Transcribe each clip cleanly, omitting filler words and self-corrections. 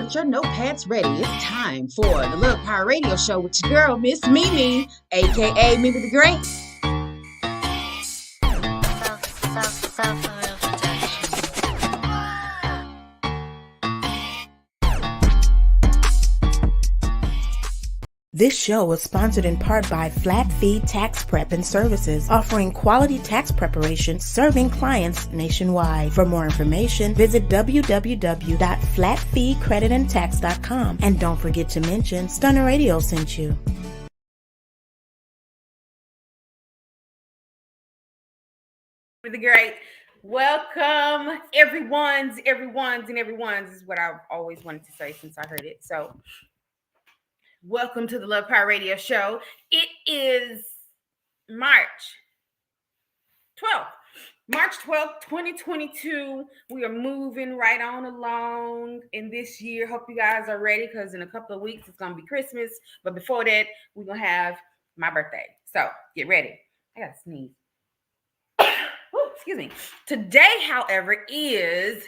Get your notepads ready. It's time for the Love Power Radio Show with your girl, Myss Meme, aka Meme the Great. This show is sponsored in part by Flat Fee Tax Prep and Services, offering quality tax preparation, serving clients nationwide. For more information, visit www.flatfeecreditandtax.com. And don't forget to mention Stunner Radio sent you. The great. Welcome, everyone's is what I've always wanted to say since I heard it. So welcome to the Love Power Radio Show. It is March 12th, 2022. We are moving right on along in this year. Hope you guys are ready because in a couple of weeks it's going to be Christmas. But before that, we're going to have my birthday. So get ready. I got to sneeze. Excuse me. Today, however, is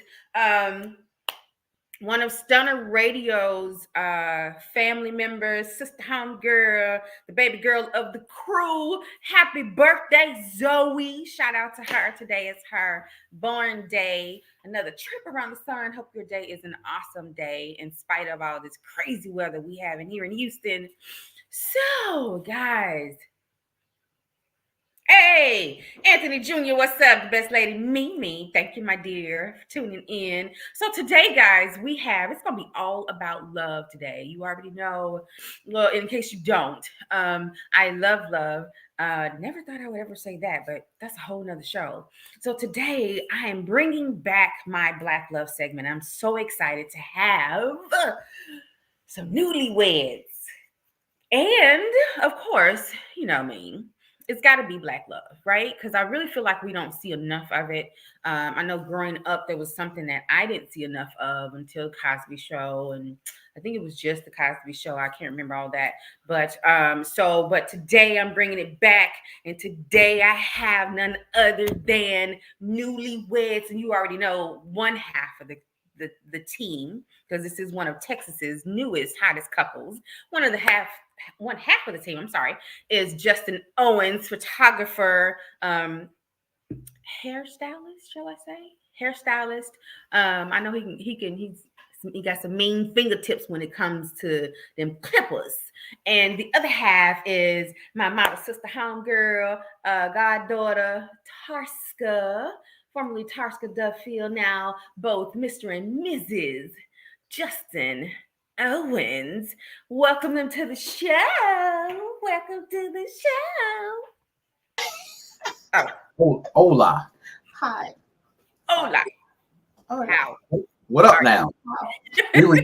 one of Stunner Radio's family members, sister homegirl, the baby girl of the crew. Happy birthday, Zoe. Shout out to her. Today is her born day. Another trip around the sun. Hope your day is an awesome day in spite of all this crazy weather we have in here in Houston. So, guys. Hey, Anthony Jr., what's up? The best lady, Meme. Thank you, my dear, for tuning in. So today, guys, it's going to be all about love today. You already know, well, in case you don't, I love love. Never thought I would ever say that, but that's a whole nother show. So today, I am bringing back my Black Love segment. I'm so excited to have some newlyweds. And, of course, you know me. It's got to be Black love, right? Because I really feel like we don't see enough of it. I know growing up, there was something that I didn't see enough of until Cosby Show. And I think it was just the Cosby Show. I can't remember all that. But today I'm bringing it back. And today I have none other than newlyweds. And you already know one half of the team, because this is one of Texas's newest, hottest couples. One half of the team, is Justin Owens, photographer, hairstylist, shall I say? Hairstylist. I know he got some mean fingertips when it comes to them clippers. And the other half is my model sister, homegirl, goddaughter, Tarska, formerly Tarska Duffield, now both Mr. and Mrs. Justin Owens. Welcome them to the show. Welcome to the show. Hola. Hi. Hola. How? What up now? We were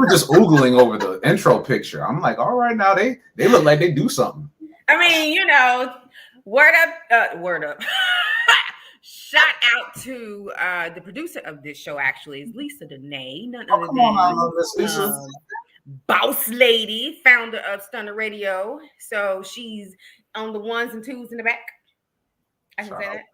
just oogling over the intro picture. I'm like, all right, now they look like they do something. I mean, you know, word up. Shout out to the producer of this show, actually, is Lisa Danae, none other than boss lady, founder of Stunner Radio. So she's on the ones and twos in the back. I can say that.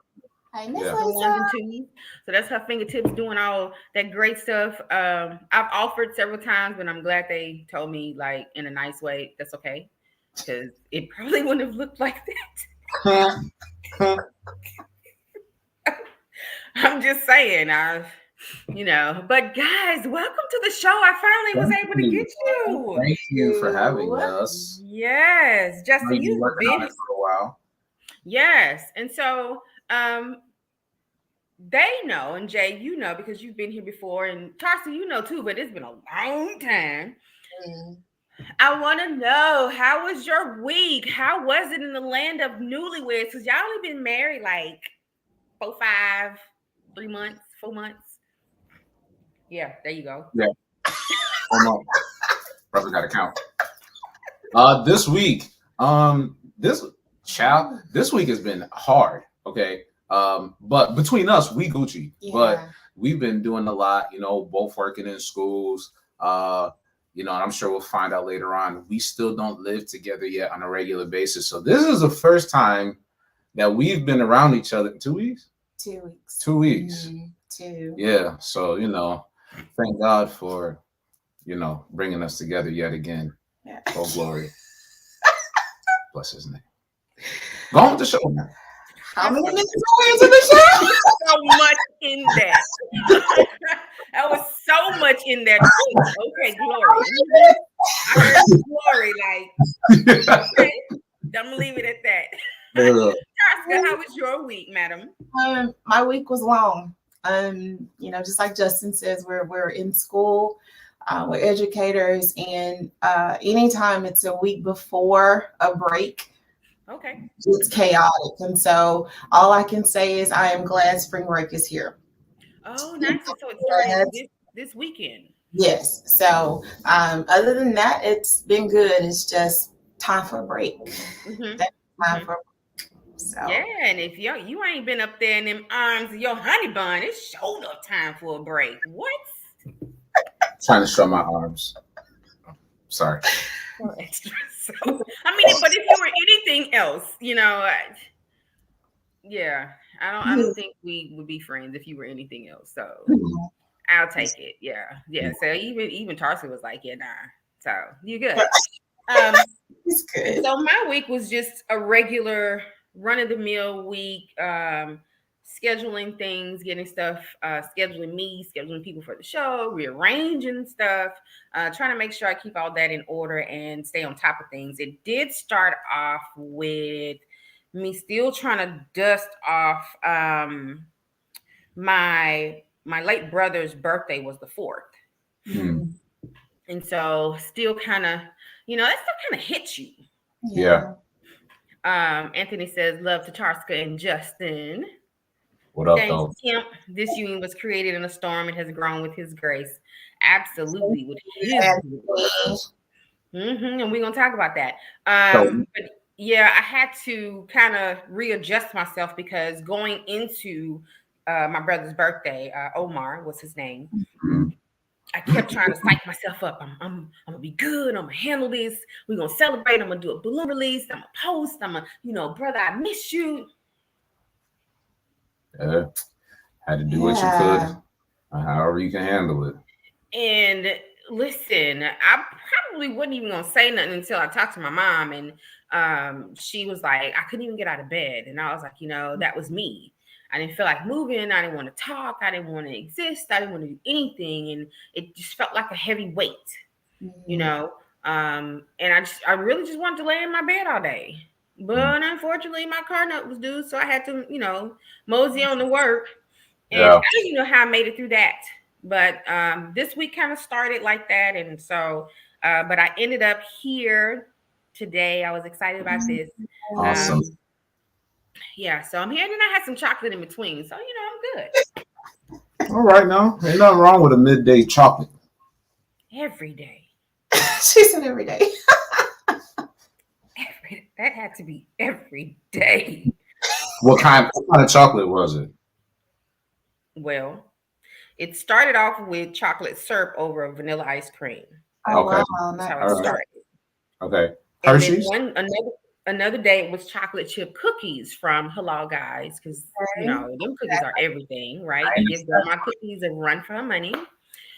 Hi, Miss Lisa. Ones and twos. So that's her fingertips doing all that great stuff. I've offered several times, but I'm glad they told me, like, in a nice way, that's okay, because it probably wouldn't have looked like that. I'm just saying, but guys, welcome to the show. I finally was able to get you. Thank you for having us. Yes, Justin, you've been on it for a while. Yes, and so they know, and Jay, you know, because you've been here before, and Tarsa, you know too, but it's been a long time. I want to know, how was your week? How was it in the land of newlyweds? Because y'all only been married like 3 months, 4 months. Yeah, there you go. Yeah. 4 months. Probably got to count. This week, this week has been hard. Okay. But between us, we Gucci. Yeah. But we've been doing a lot, both working in schools. And I'm sure we'll find out later on. We still don't live together yet on a regular basis. So this is the first time that we've been around each other in 2 weeks. 2 weeks. 2 weeks. Two. Yeah. So, thank God for bringing us together yet again. Yeah. Oh, glory. Bless his name. Go on with the show, man. How many minutes are we into the show? So much in that. That was so much in that. Okay, glory. I heard glory. Like, okay, I'm gonna leave it at that. Tarska, how was your week, madam? My week was long. Just like Justin says, we're in school. We're educators, and anytime it's a week before a break, okay, it's chaotic. And so all I can say is I am glad spring break is here. Oh, nice. So it started this weekend. Yes. So other than that, it's been good. It's just time for a break. Mm-hmm. Time for a break. So. Yeah, and if you ain't been up there in them arms of your honey bun, it's showed up time for a break. What? Trying to show my arms. Sorry. Extra. So, I mean, but if you were anything else, yeah, I don't think we would be friends if you were anything else. So I'll take it. Yeah. So even Tarsa was like, yeah, nah. So you good. It's good. So my week was just a regular run-of-the-mill week. Scheduling things, getting stuff, scheduling people for the show, rearranging stuff, trying to make sure I keep all that in order and stay on top of things. It did start off with me still trying to dust off my late brother's birthday was the 4th. Mm. And so still kind of, that still kind of hits you. Yeah. Anthony says, love to Tarska and Justin. What up, Thanks, though? Kim. This union was created in a storm and has grown with his grace. Absolutely, with his grace. And we're going to talk about that. But yeah, I had to kind of readjust myself because going into my brother's birthday, Omar was his name. Mm-hmm. I kept trying to psych myself up. I'm gonna be good. I'm gonna handle this. We're gonna celebrate. I'm gonna do a balloon release. I'm gonna post. I'm gonna, brother, I miss you. Yeah, had to do what you could, however you can handle it. And listen, I probably wasn't even gonna say nothing until I talked to my mom, and she was like, I couldn't even get out of bed, and I was like, that was me. I didn't feel like moving. I didn't want to talk. I didn't want to exist. I didn't want to do anything, and it just felt like a heavy weight, And I really just wanted to lay in my bed all day. But unfortunately, my car note was due, so I had to, mosey on to work. And I don't even know how I made it through that. But this week kind of started like that. And so, but I ended up here today. I was excited about this. Awesome. Yeah, so I'm here, and then I had some chocolate in between. So, I'm good. All right, now. Ain't nothing wrong with a midday chocolate. Every day. She said every day. That had to be every day. What kind of chocolate was it? Well, it started off with chocolate syrup over vanilla ice cream. Okay. Wow, that's how it started. Okay. Hershey's. Another day it was chocolate chip cookies from Halal Guys because them cookies are everything, right? They give grandma cookies a run for her money.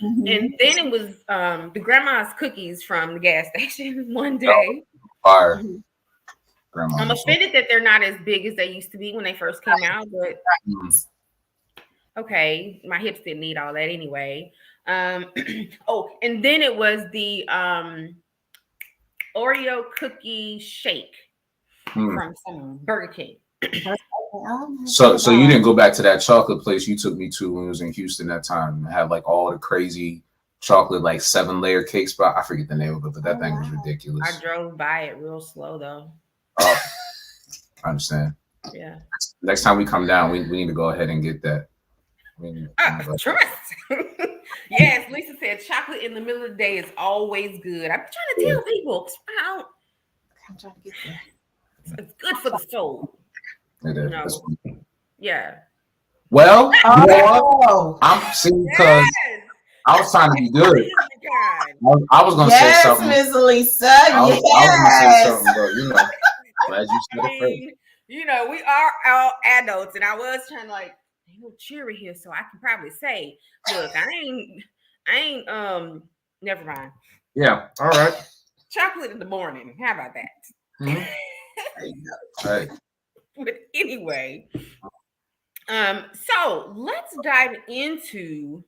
Mm-hmm. And then it was the grandma's cookies from the gas station one day. Fire. I'm offended that they're not as big as they used to be when they first came out, but okay, my hips didn't need all that anyway. And then it was the Oreo cookie shake from some Burger King. So you didn't go back to that chocolate place you took me to when we was in Houston that time and had like all the crazy chocolate, like 7-layer cake spot. I forget the name of it, but that thing was ridiculous. I drove by it real slow though. Oh, I understand. Yeah. Next time we come down, we need to go ahead and get that. Trust. Yes, Lisa said chocolate in the middle of the day is always good. I'm trying to tell people. I'm trying to get there. It's good for the soul. It is. Yeah. Well, you know what? I'm seeing because I was trying to be good. I was going to say something. Yes, Miss Lisa. I was going to say something, but glad you said it first. We are all adults, and I was trying to ain't no cheery here, so I can probably say, look, I ain't Never mind. Yeah. All right. Chocolate in the morning. How about that? Mm-hmm. Hey. But anyway, so let's dive into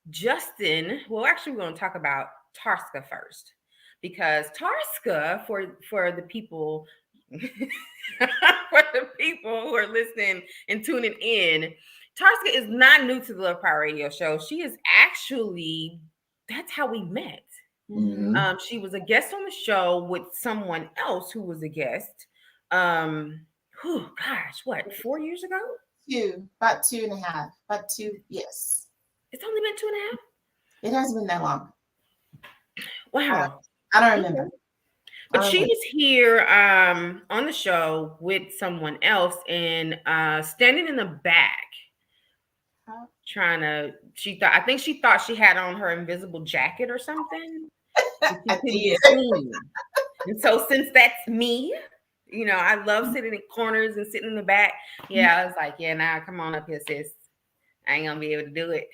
Justin. Well, actually, we're going to talk about Tarska first, because Tarska, for the people, for the people who are listening and tuning in, Tarska is not new to the Love Power Radio Show. She is actually, that's how we met. Mm-hmm. She was a guest on the show with someone else who was a guest. Gosh, what, 4 years ago? About 2.5. About 2, yes. It's only been 2.5. It hasn't been that long. Wow. I don't remember. But she was here on the show with someone else and standing in the back, I think she thought she had on her invisible jacket or something. I did. And so since that's me, I love sitting in corners and sitting in the back. Yeah, I was like, yeah, nah, come on up here, sis. I ain't gonna be able to do it.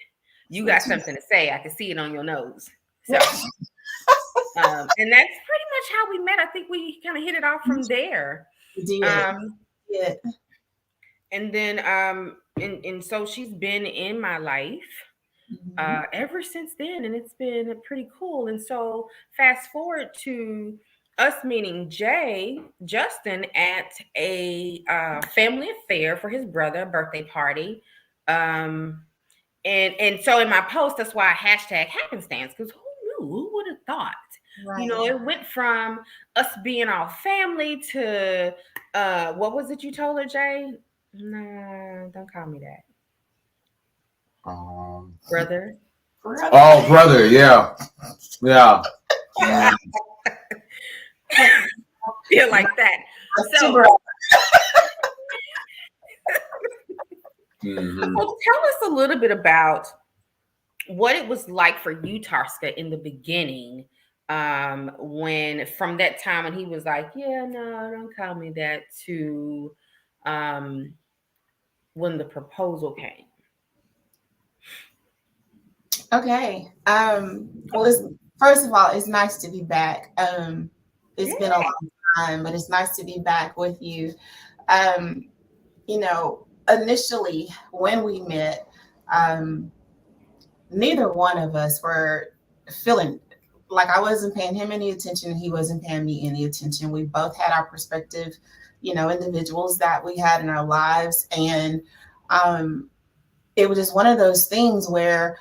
You got something to say. I can see it on your nose. So, and that's pretty much how we met. I think we kind of hit it off from there. Yeah. And then, and so she's been in my life ever since then, and it's been pretty cool. And so, fast forward to us meeting Justin at a family affair for his brother, birthday party. And so in my post, that's why I hashtag happenstance, because who knew? Who would have thought? Right. It went from us being all family to what was it you told her, Jay? Nah, don't call me that. Brother. Oh, brother, yeah. Yeah. Feel like that. So, mm-hmm. So tell us a little bit about what it was like for you, Tarska, in the beginning, when from that time when he was like, yeah, no, don't call me that, to when the proposal came. Okay. Well, first of all, it's nice to be back. It's been a long time, but it's nice to be back with you. Initially when we met, neither one of us were feeling like I wasn't paying him any attention. He wasn't paying me any attention. We both had our perspective, individuals that we had in our lives. And it was just one of those things where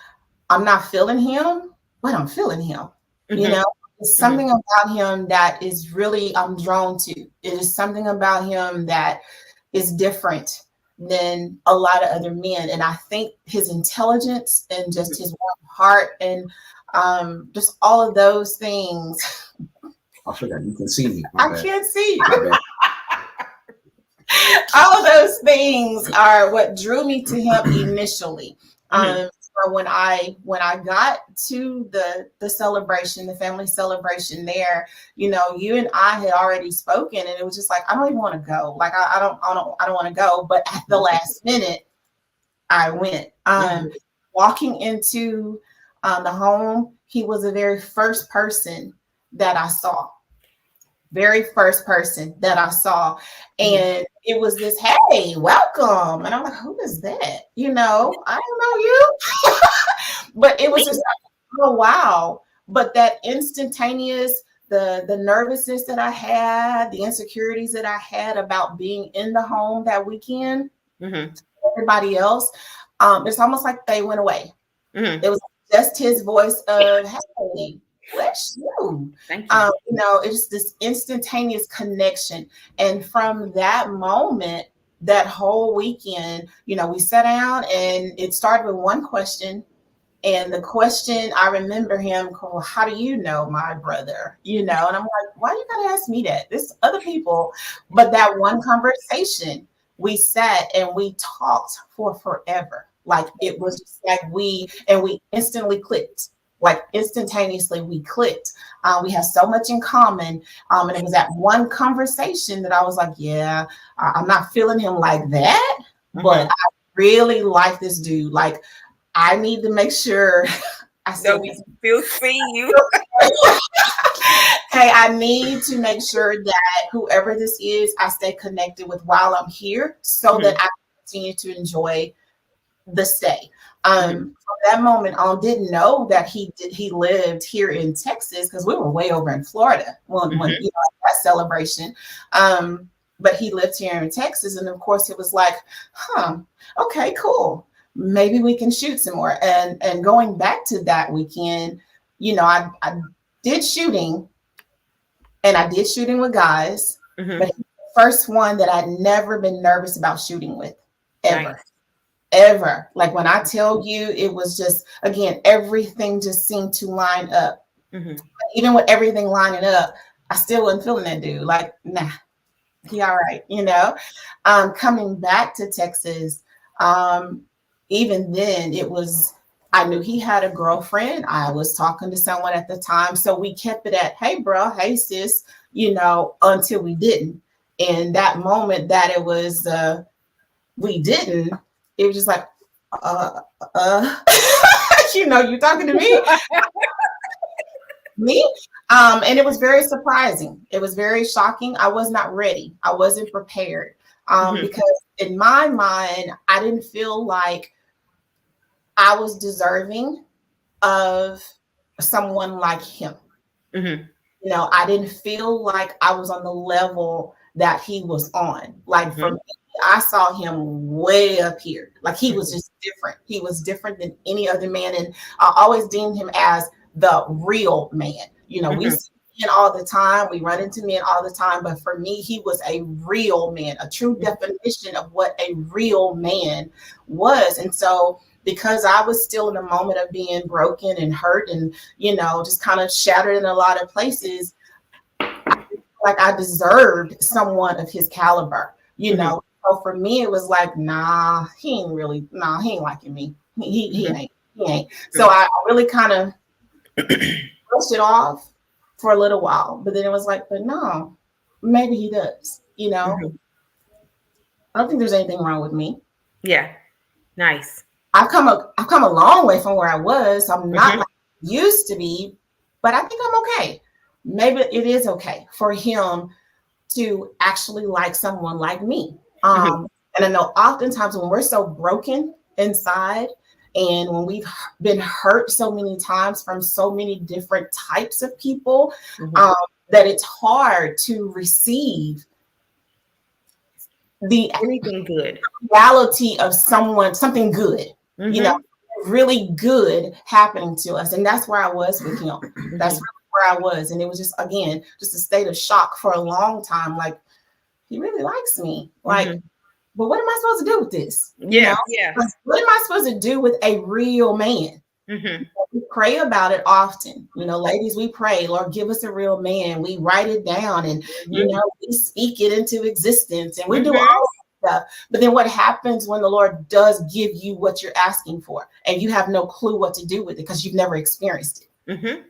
I'm not feeling him, but I'm feeling him. Mm-hmm. It's something about him that is really, I'm drawn to. It is something about him that is different than a lot of other men. And I think his intelligence and just his warm heart and just all of those things. I forgot you can see me. I can't see you. All of those things are what drew me to him initially. So when I got to the celebration, the family celebration there, you and I had already spoken, and it was just like, I don't even want to go. Like I don't want to go. But at the last minute, I went. Walking into the home, he was the very first person that I saw. Very first person that I saw. And it was this, hey, welcome. And I'm like, who is that? I don't know you. But it was just like, oh, wow. But that instantaneous, the nervousness that I had, the insecurities that I had about being in the home that weekend, everybody else, it's almost like they went away. It was just his voice of, hey, bless you. Thank you. It's this instantaneous connection. And from that moment, that whole weekend, we sat down and it started with one question. And the question, I remember him, well, how do you know my brother? And I'm like, why you gotta ask me that? There's other people. But that one conversation, we sat and we talked for forever. Like it was just like we instantly clicked. Like instantaneously we clicked. We have so much in common. And it was that one conversation that I was like, yeah, I'm not feeling him like that, but I really like this dude. Like I need to make sure I still No, we can. still see you. Hey, I need to make sure that whoever this is, I stay connected with while I'm here so that I continue to enjoy the stay. From that moment on, didn't know that he lived here in Texas because we were way over in Florida when you know that celebration. But he lived here in Texas, and of course it was like, okay, cool. Maybe we can shoot some more. And going back to that weekend, you know, I did shooting, and I did shooting with guys, but he's the first one that I'd never been nervous about shooting with, ever. Nice. Ever. Like when I tell you, it was just, again, everything just seemed to line up. Even with everything lining up, I still wasn't feeling that dude. Like, nah, he all right, you know. Coming back to Texas, even then it was, I knew he had a girlfriend. I was talking to someone at the time. So we kept it at, hey, bro, hey, sis, you know, until we didn't. And that moment that it was, we didn't, it was just like, you know, you talking to me? Me? And it was very surprising. It was very shocking. I was not ready. I wasn't prepared. Because in my mind, I didn't feel like I was deserving of someone like him. You know, I didn't feel like I was on the level that he was on. Like for me, I saw him way up here. Like he was just different. He was different than any other man. And I always deemed him as the real man. You know, we see men all the time. We run into men all the time. But for me, he was a real man, a true definition of what a real man was. And so because I was still in a moment of being broken and hurt and, you know, just kind of shattered in a lot of places, like I deserved someone of his caliber, you know. So for me, it was like, nah, he ain't liking me. He ain't. So I really kind of brushed it off for a little while, but then it was like, but no, maybe he does, you know. I don't think there's anything wrong with me. Yeah. Nice. I've come a long way from where I was. I'm not like I used to be, but I think I'm okay. Maybe it is okay for him to actually like someone like me. And I know oftentimes when we're so broken inside and when we've been hurt so many times from so many different types of people, that it's hard to receive the anything good, reality of something good, you know, really good happening to us. And that's where I was with him. That's really where I was. And it was just, again, just a state of shock for a long time. Like, he really likes me. Like, but what am I supposed to do with this? You know? Like, what am I supposed to do with a real man? We pray about it often. You know, ladies, we pray, Lord, give us a real man. We write it down and, you know, we speak it into existence and we do all that stuff. But then what happens when the Lord does give you what you're asking for and you have no clue what to do with it because you've never experienced it?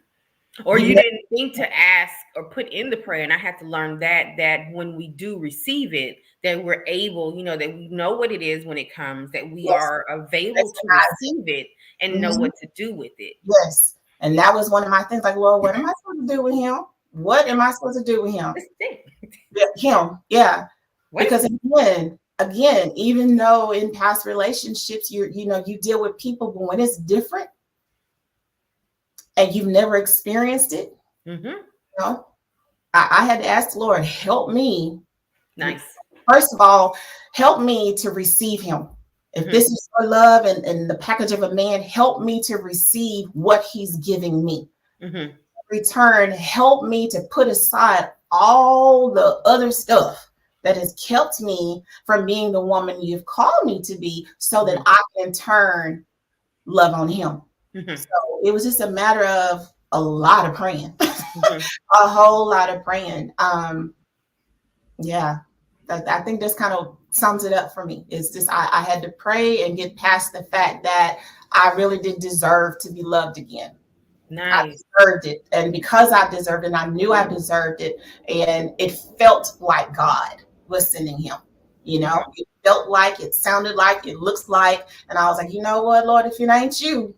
Or you didn't think to ask or put in the prayer. And I had to learn that when we do receive it, that we're able, you know, that we know what it is when it comes, that we are available to receive it and know what to do with it. Yes. And that was one of my things, like, Lord, what am I supposed to do with him? What am I supposed to do with him? Him. Yeah. Because again, even though in past relationships, you deal with people, but when it's different, and you've never experienced it, you know, I had to ask the Lord, help me. Nice. First of all, help me to receive him. If this is your love and the package of a man, help me to receive what he's giving me. In return, help me to put aside all the other stuff that has kept me from being the woman you've called me to be so that I can turn love on him. So it was just a matter of a lot of praying, a whole lot of praying. Yeah, I think this kind of sums it up for me. It's just I had to pray and get past the fact that I really did deserve to be loved again. Nice. I deserved it. And because I deserved it, I knew I deserved it. And it felt like God was sending him. You know, it felt like, it sounded like, it looks like. And I was like, you know what, Lord, if it ain't you,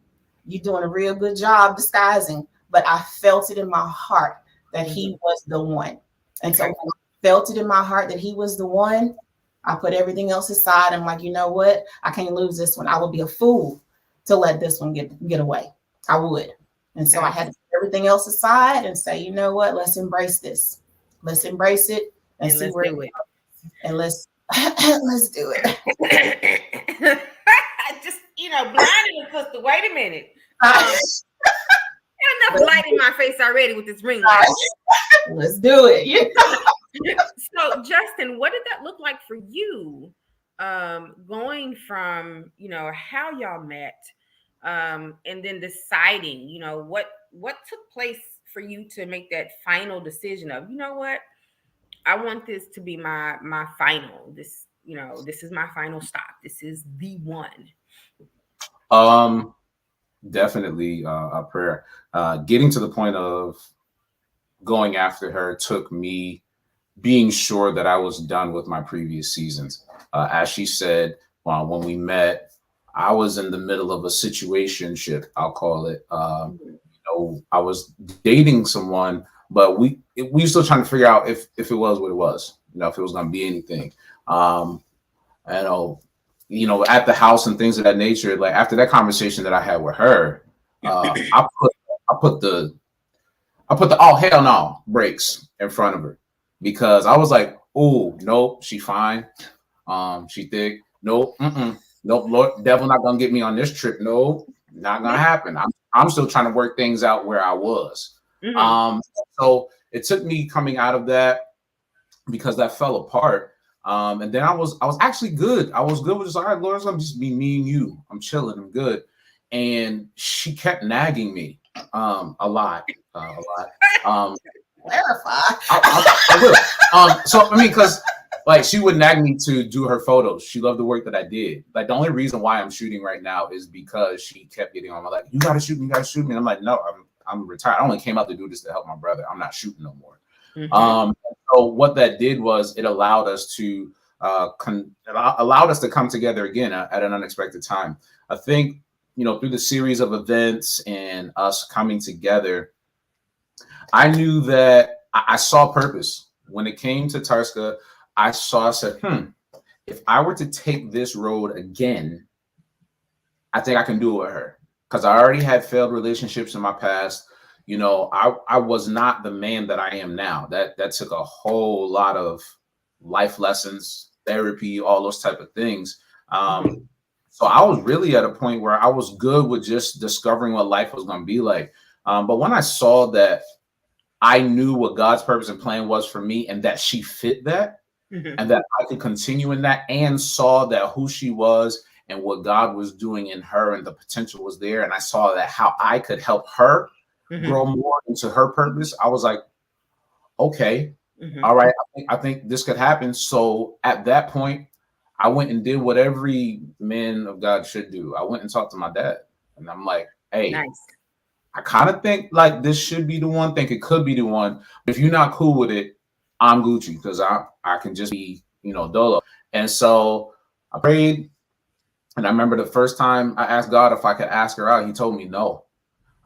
you're doing a real good job disguising. But I felt it in my heart that he was the one. And so when I felt it in my heart that he was the one, I put everything else aside. I'm like, you know what? I can't lose this one. I would be a fool to let this one get away. I would. And so I had to put everything else aside and say, you know what? Let's embrace this. Let's embrace it and see where it goes. And let's do it. Just, blinding the sister. Wait a minute. Enough light in my face already with this ring light. Let's do it. So, Justin, what did that look like for you? Going from, how y'all met, and then deciding, what took place for you to make that final decision of, you know what, I want this to be my final. This is my final stop. This is the one. Definitely a prayer. Getting to the point of going after her took me being sure that I was done with my previous seasons. As she said, when we met, I was in the middle of a situationship, I'll call it. I was dating someone, but we were still trying to figure out if it was what it was, if it was going to be anything. At the house and things of that nature. Like after that conversation that I had with her, I put the oh hell no brakes in front of her, because I was like, oh nope, she fine, she thick, nope, nope, Lord, devil not gonna get me on this trip, no, not gonna happen. I'm still trying to work things out where I was. So it took me coming out of that, because that fell apart. And then I was actually good. I was good with just, all right, Lord, it's gonna just be me and you. I'm chilling, I'm good. And she kept nagging me a lot. Clarify. I will. So I mean, because like she would nag me to do her photos. She loved the work that I did. Like the only reason why I'm shooting right now is because she kept getting on my like, you gotta shoot me, And I'm like, no, I'm retired. I only came out to do this to help my brother. I'm not shooting no more. So what that did was it allowed us to come together again at an unexpected time. I think, through the series of events and us coming together, I knew that I saw purpose. When it came to Tarska, I said, if I were to take this road again, I think I can do it with her. Because I already had failed relationships in my past. I was not the man that I am now. That took a whole lot of life lessons, therapy, all those type of things. So I was really at a point where I was good with just discovering what life was going to be like. But when I saw that I knew what God's purpose and plan was for me, and that she fit that, and that I could continue in that, and saw that who she was and what God was doing in her and the potential was there, and I saw that how I could help her grow more into her purpose, I was like, okay, all right, I think this could happen. So at that point, I went and did what every man of God should do. I went and talked to my dad, and I'm like, hey, nice. I kind of think like this should be the one, think it could be the one. If you're not cool with it, I'm Gucci, because I can just be, dolo. And so I prayed, and I remember the first time I asked God if I could ask her out, he told me no.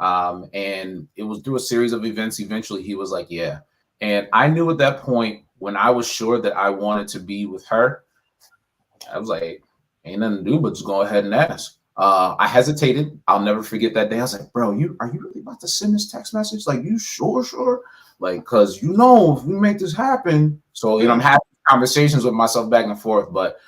And it was through a series of events. Eventually he was like, yeah. And I knew at that point, when I was sure that I wanted to be with her, I was like, ain't nothing to do but just go ahead and ask. I hesitated. I'll never forget that day. I was like, bro, are you really about to send this text message? Like, you sure? Like, cause if we make this happen. So, I'm having conversations with myself back and forth, but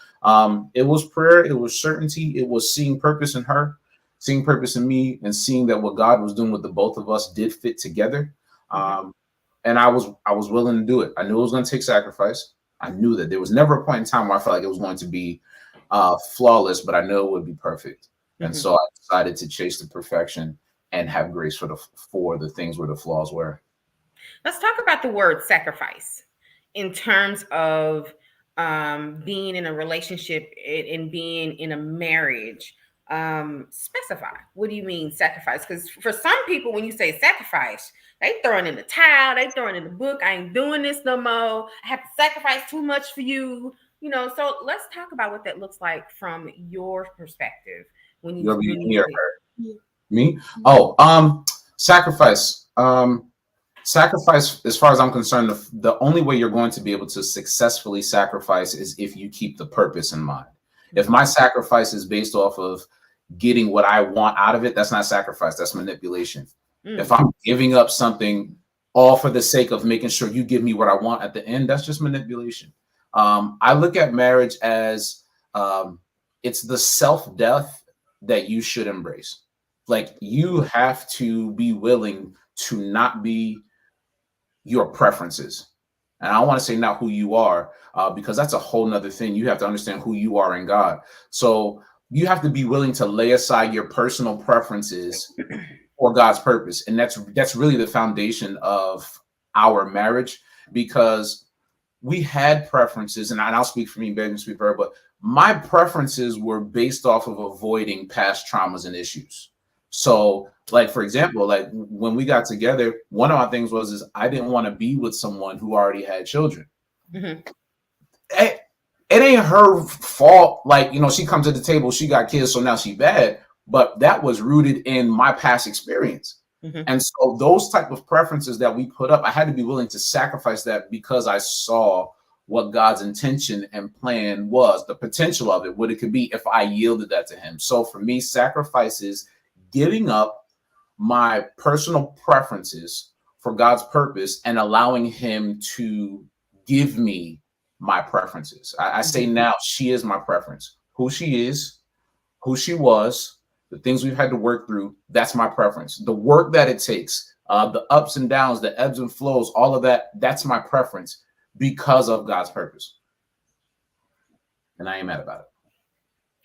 it was prayer. It was certainty. It was seeing purpose in her, seeing purpose in me, and seeing that what God was doing with the both of us did fit together. And I was willing to do it. I knew it was going to take sacrifice. I knew that there was never a point in time where I felt like it was going to be flawless, but I knew it would be perfect. And so I decided to chase the perfection and have grace for the things where the flaws were. Let's talk about the word sacrifice in terms of being in a relationship and being in a marriage. Specify. What do you mean sacrifice? Because for some people, when you say sacrifice, they throwing in the towel, they throwing in the book. I ain't doing this no more. I have to sacrifice too much for you. So let's talk about what that looks like from your perspective. When you hear her. Me? Oh, sacrifice. Sacrifice, as far as I'm concerned, the only way you're going to be able to successfully sacrifice is if you keep the purpose in mind. If my sacrifice is based off of getting what I want out of it, that's not sacrifice, that's manipulation. If I'm giving up something all for the sake of making sure you give me what I want at the end, that's just manipulation. I look at marriage as it's the self-death that you should embrace. Like, you have to be willing to not be your preferences. And I don't want to say not who you are, because that's a whole nother thing. You have to understand who you are in God. So you have to be willing to lay aside your personal preferences for God's purpose. And that's really the foundation of our marriage, because we had preferences, and I'll speak for me, baby, speak for her, but my preferences were based off of avoiding past traumas and issues. So, like, for example, like when we got together, one of my things was I didn't want to be with someone who already had children. It ain't her fault. Like, she comes to the table, she got kids, so now she bad. But that was rooted in my past experience. And so those type of preferences that we put up, I had to be willing to sacrifice that, because I saw what God's intention and plan was, the potential of it, what it could be if I yielded that to him. So for me, sacrifices giving up my personal preferences for God's purpose and allowing him to give me my preferences. I say now, she is my preference. Who she is, who she was, the things we've had to work through, that's my preference. The work that it takes, the ups and downs, the ebbs and flows, all of that, that's my preference because of God's purpose. And I ain't mad about it.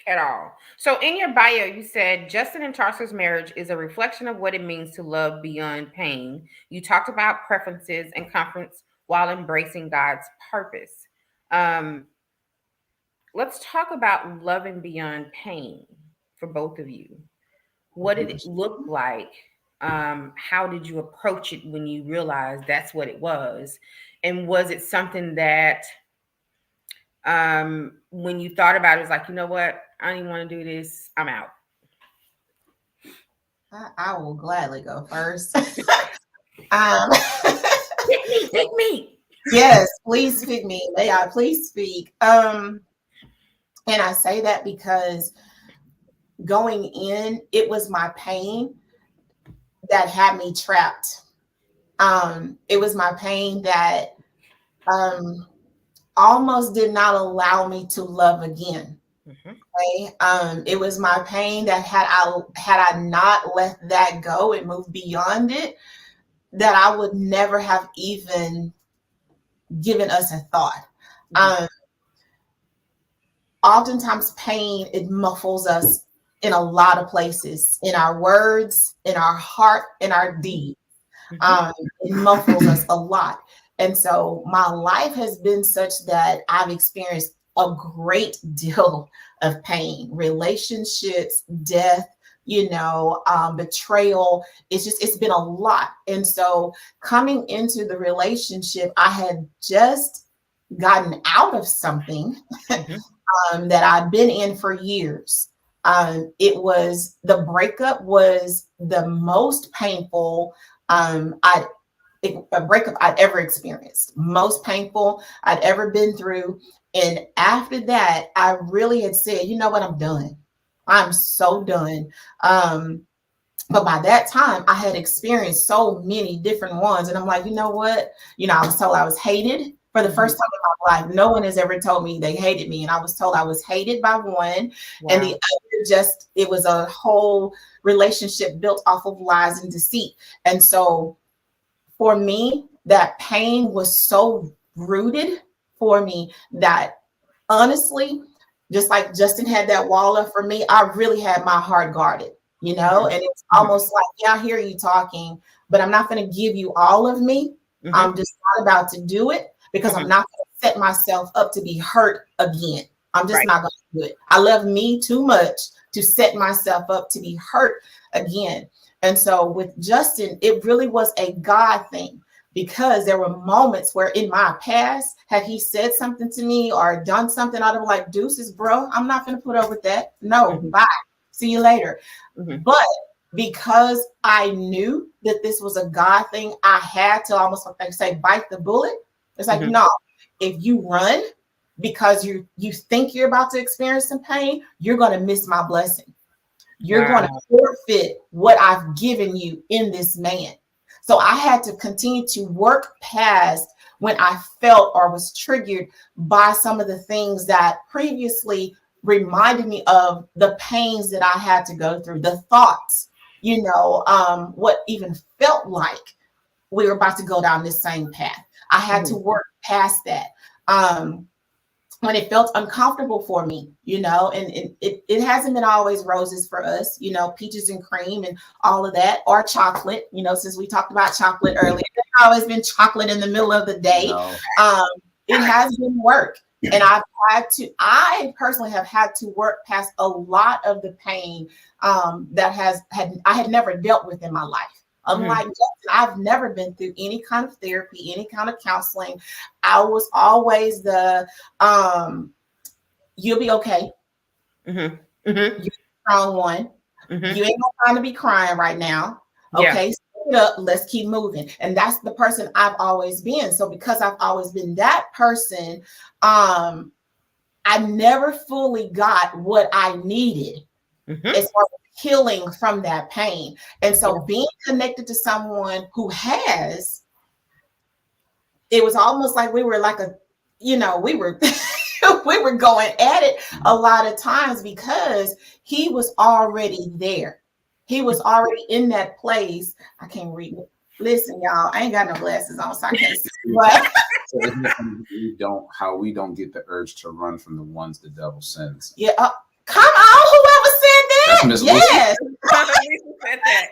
At all. So in your bio, you said Justin and Tarska's marriage is a reflection of what it means to love beyond pain. You talked about preferences and comforts while embracing God's purpose. Let's talk about loving beyond pain for both of you. What did it look like? How did you approach it when you realized that's what it was? And was it something that when you thought about it, it was like, you know what? I don't even want to do this. I'm out. I will gladly go first. Pick me. Yes, please pick me. May I please speak? And I say that because going in, it was my pain that had me trapped. It was my pain that almost did not allow me to love again. Okay? It was my pain that had I not let that go and moved beyond it, that I would never have even given us a thought. Oftentimes pain, it muffles us in a lot of places, in our words, in our heart, in our deeds. It muffles us a lot. And so my life has been such that I've experienced a great deal of pain, relationships, death, betrayal. It's been a lot. And so coming into the relationship, I had just gotten out of something that I'd been in for years. The breakup was the most painful a breakup I'd ever experienced, most painful I'd ever been through. And after that, I really had said, you know what, I'm done. I'm so done. But by that time, I had experienced so many different ones. And I'm like, you know what? I was told I was hated for the first time in my life. No one has ever told me they hated me. And I was told I was hated by one. Wow. And the other, it was a whole relationship built off of lies and deceit. And so for me, that pain was so rooted for me that honestly, just like Justin had that wall up for me, I really had my heart guarded, and it's almost like, yeah, I hear you talking, but I'm not going to give you all of me. I'm just not about to do it because I'm not going to set myself up to be hurt again. I'm just not going to do it. I love me too much to set myself up to be hurt again. And so with Justin, it really was a God thing, because there were moments where in my past, had he said something to me or done something, I'd have been like, deuces, bro, I'm not going to put up with that. No, bye. See you later. But because I knew that this was a God thing, I had to almost like say bite the bullet. It's like, no, if you run because you think you're about to experience some pain, you're going to miss my blessing. You're going to forfeit what I've given you in this man. So I had to continue to work past when I felt or was triggered by some of the things that previously reminded me of the pains that I had to go through, the thoughts, what even felt like we were about to go down this same path. I had to work past that. When it felt uncomfortable for me, and it hasn't been always roses for us, peaches and cream and all of that, or chocolate, since we talked about chocolate earlier, it's always been chocolate in the middle of the day. No. It has been work. And I personally have had to work past a lot of the pain that I had never dealt with in my life. Unlike Justin, I've never been through any kind of therapy, any kind of counseling. I was always the, you'll be okay. You're the strong one. You ain't no time to be crying right now. Okay, sit up, let's keep moving. And that's the person I've always been. So because I've always been that person, I never fully got what I needed as far as healing from that pain. And so being connected to someone who has, it was almost like we were like we were we were going at it a lot of times because he was already there. He was already in that place. I can't read. Listen, y'all, I ain't got no glasses on, so I can't see. But we don't get the urge to run from the ones the devil sends. Yeah. Come on, whoever said that. That's Myss yes. said that.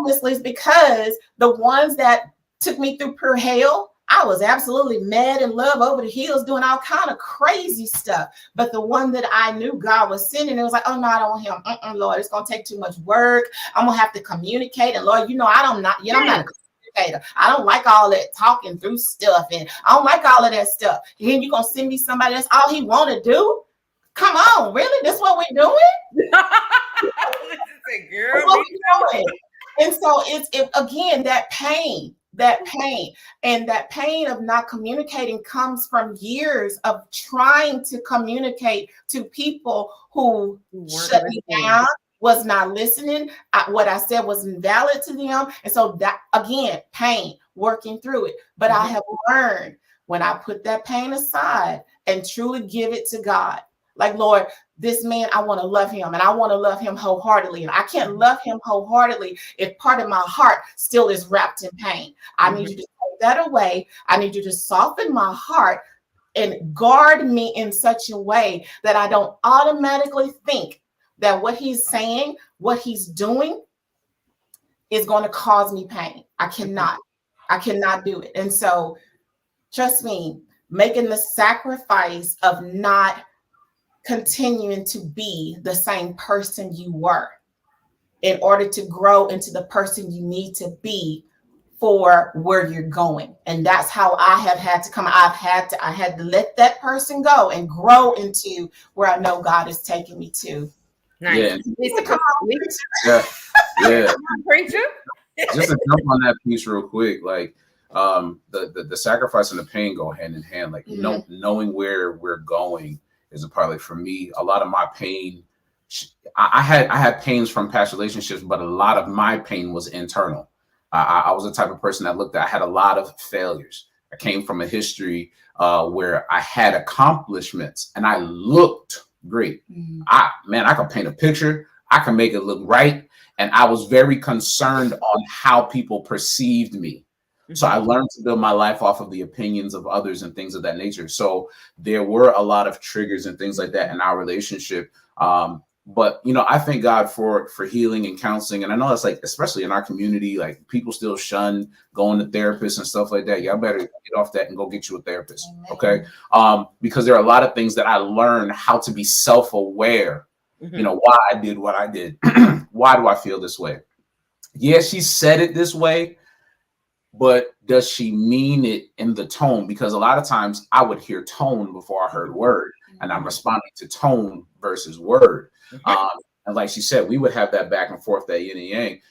Miss Lisa, because the ones that took me through pure hell, I was absolutely mad in love over the heels, doing all kind of crazy stuff. But the one that I knew God was sending, it was like, oh no, I don't want him. Lord, it's gonna take too much work. I'm gonna have to communicate. And Lord, I'm not a communicator. I don't like all that talking through stuff, and I don't like all of that stuff. And then you're gonna send me somebody that's all he want to do. Come on, really? That's what we're doing? Girl, what we doing? And so it's again that pain and that pain of not communicating comes from years of trying to communicate to people who shut me down, was not listening. What I said wasn't valid to them. And so that, again, pain, working through it. But I have learned when I put that pain aside and truly give it to God, like, Lord, this man, I want to love him, and I want to love him wholeheartedly. And I can't love him wholeheartedly if part of my heart still is wrapped in pain. I need you to take that away. I need you to soften my heart and guard me in such a way that I don't automatically think that what he's saying, what he's doing is going to cause me pain. I cannot do it. And so trust me, making the sacrifice of not continuing to be the same person you were in order to grow into the person you need to be for where you're going. And that's how I have had to come. I had to let that person go and grow into where I know God is taking me to. Nice. Yeah. Lisa, come on. Yeah. Preacher. Just to jump on that piece real quick, like the sacrifice and the pain go hand in hand. Like knowing where we're going is a part. Like for me, a lot of my pain, I had pains from past relationships, but a lot of my pain was internal. I was the type of person that I had a lot of failures. I came from a history where I had accomplishments and I looked great. I could paint a picture. I can make it look right. And I was very concerned on how people perceived me. So I learned to build my life off of the opinions of others and things of that nature. So there were a lot of triggers and things like that in our relationship. But, I thank God for healing and counseling. And I know that's like, especially in our community, like people still shun going to therapists and stuff like that. Y'all better get off that and go get you a therapist. Okay. Because there are a lot of things that I learned how to be self-aware, why I did what I did. Why do I feel this way? Yeah, she said it this way, but does she mean it in the tone? Because a lot of times I would hear tone before I heard word, and I'm responding to tone versus word. And like she said, we would have that back and forth, that yin and yang.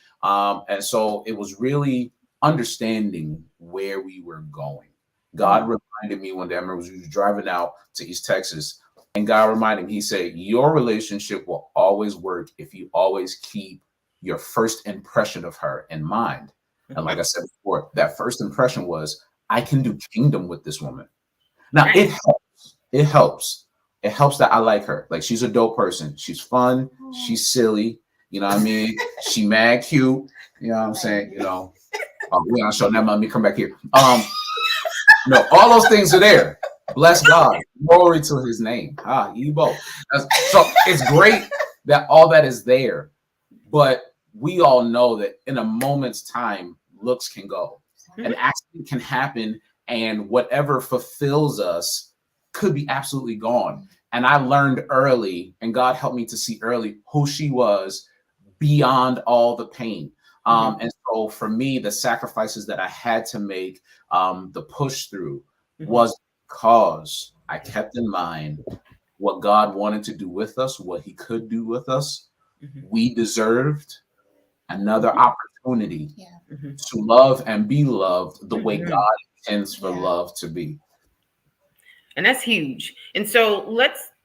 And so it was really understanding where we were going. God reminded me one day, I remember we was driving out to East Texas, and God reminded me, he said, your relationship will always work if you always keep your first impression of her in mind. And like I said before, that first impression was, I can do kingdom with this woman. Now it helps. It helps. It helps that I like her. Like, she's a dope person. She's fun. She's silly. You know what I mean? She mad cute. You know what I'm saying? You know, we on show now. Let me come back here. No, all those things are there. Bless God. Glory to his name. Ebo. So it's great that all that is there. But we all know that in a moment's time, looks can go. An accident can happen, and whatever fulfills us could be absolutely gone. And I learned early, and God helped me to see early who she was beyond all the pain. And so for me, the sacrifices that I had to make, the push through, was because I kept in mind what God wanted to do with us, what he could do with us. We deserved another opportunity to love and be loved the way God intends for love to be. And that's huge. And so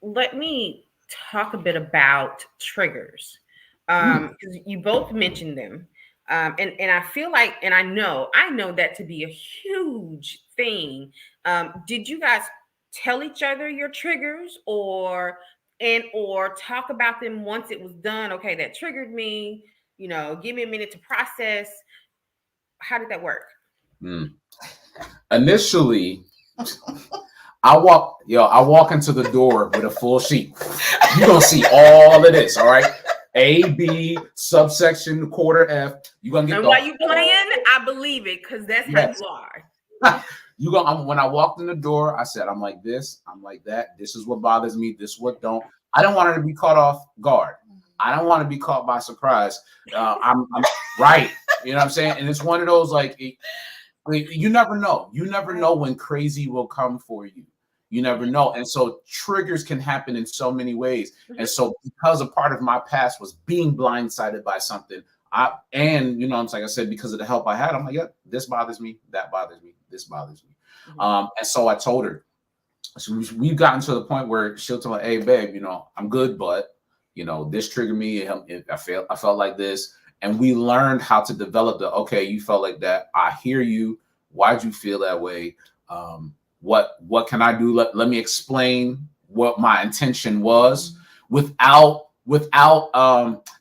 let me talk a bit about triggers. Because you both mentioned them. And I feel like, and I know that to be a huge thing. Did you guys tell each other your triggers or talk about them once it was done? Okay, that triggered me, give me a minute to process. How did that work? Initially, I walk into the door with a full sheet. You're gonna see all of this, all right? A, B, subsection, quarter F. You're gonna get. And while you playing, I believe it, because that's how you are. When I walked in the door, I said, I'm like this, I'm like that. This is what bothers me. This is what don't. I don't want her to be caught off guard. I don't want to be caught by surprise. I'm right. You know what I'm saying? And it's one of those you never know. You never know when crazy will come for you. You never know. And so triggers can happen in so many ways. And so because a part of my past was being blindsided by something, like I said, because of the help I had, I'm like, yeah, this bothers me, that bothers me, this bothers me. And so I told her, so we've gotten to the point where she'll tell me, hey, babe, I'm good, but this triggered me. I felt like this. And we learned how to develop okay, you felt like that. I hear you. Why'd you feel that way? What can I do? Let me explain what my intention was without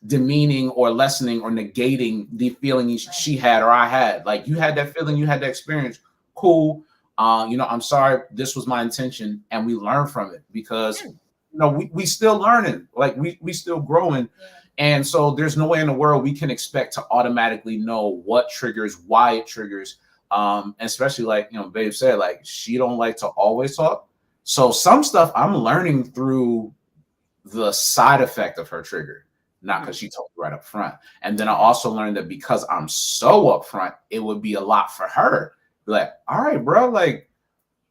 demeaning or lessening or negating the feeling she had or I had. Like, you had that feeling, you had that experience. Cool. I'm sorry. This was my intention. And we learn from it because, we still learning. Like, we still growing. And so there's no way in the world we can expect to automatically know what triggers, why it triggers. Especially like, babe said, like, she don't like to always talk. So some stuff I'm learning through the side effect of her trigger, not because she told me right up front. And then I also learned that because I'm so upfront, it would be a lot for her. Like, all right, bro, like